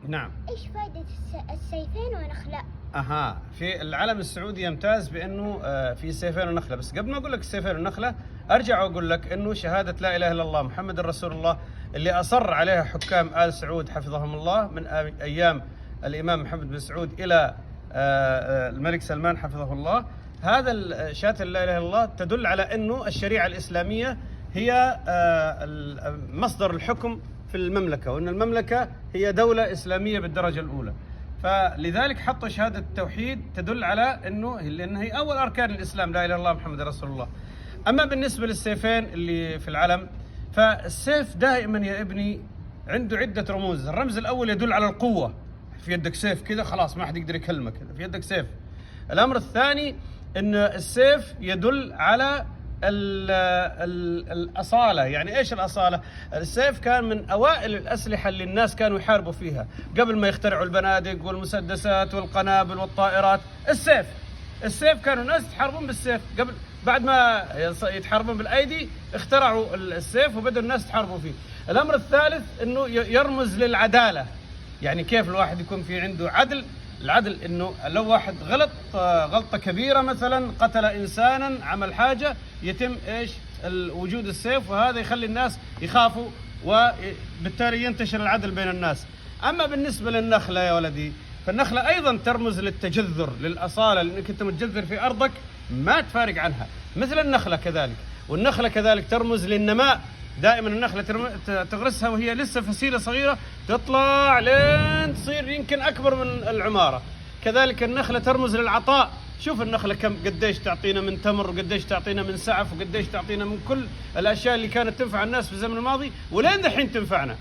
نعم. إيش فائدة السيفين ونخلة؟ في العلم السعودي يمتاز بأنه في سيفين ونخلة. بس قبل ما أقول لك السيفين ونخلة أرجع وأقول لك أنه شهادة لا إله إلا الله محمد رسول الله اللي أصر عليها حكام آل سعود حفظهم الله من أيام الإمام محمد بن سعود إلى الملك سلمان حفظه الله. هذا شهادة لا إله إلا الله تدل على أنه الشريعة الإسلامية هي مصدر الحكم في المملكة، وأن المملكة هي دولة إسلامية بالدرجة الأولى. فلذلك حطوا شهادة التوحيد تدل على أنه لأنها هي أول أركان الإسلام لا إله إلا الله محمد رسول الله. أما بالنسبة للسيفين اللي في العلم، فالسيف دائما يا ابني عنده عدة رموز. الرمز الأول يدل على القوة، في يدك سيف كذا خلاص ما حد يقدر يكلمك، في يدك سيف. الأمر الثاني أن السيف يدل على الأصالة. يعني إيش الأصالة؟ السيف كان من أوائل الأسلحة اللي الناس كانوا يحاربوا فيها قبل ما يخترعوا البنادق والمسدسات والقنابل والطائرات. السيف كانوا الناس يتحاربون بالسيف قبل، بعد ما يتحاربون بالأيدي اخترعوا السيف وبدأوا الناس يتحاربوا فيه. الأمر الثالث أنه يرمز للعدالة. يعني كيف الواحد يكون في عنده عدل؟ العدل انه لو واحد غلط غلطة كبيرة مثلا قتل انسانا عمل حاجة يتم ايش وجود السيف، وهذا يخلي الناس يخافوا وبالتالي ينتشر العدل بين الناس. اما بالنسبة للنخلة يا ولدي، فالنخلة ايضا ترمز للتجذر للأصالة، لانك انت متجذر في ارضك ما تفارق عنها مثل النخلة كذلك. والنخلة كذلك ترمز للنماء. دائما النخلة تغرسها وهي لسه فسيلة صغيرة تطلع لين تصير يمكن أكبر من العمارة. كذلك النخلة ترمز للعطاء. شوف النخلة قديش تعطينا من تمر، وقديش تعطينا من سعف، وقديش تعطينا من كل الأشياء اللي كانت تنفع الناس في الزمن الماضي ولين دحين تنفعنا.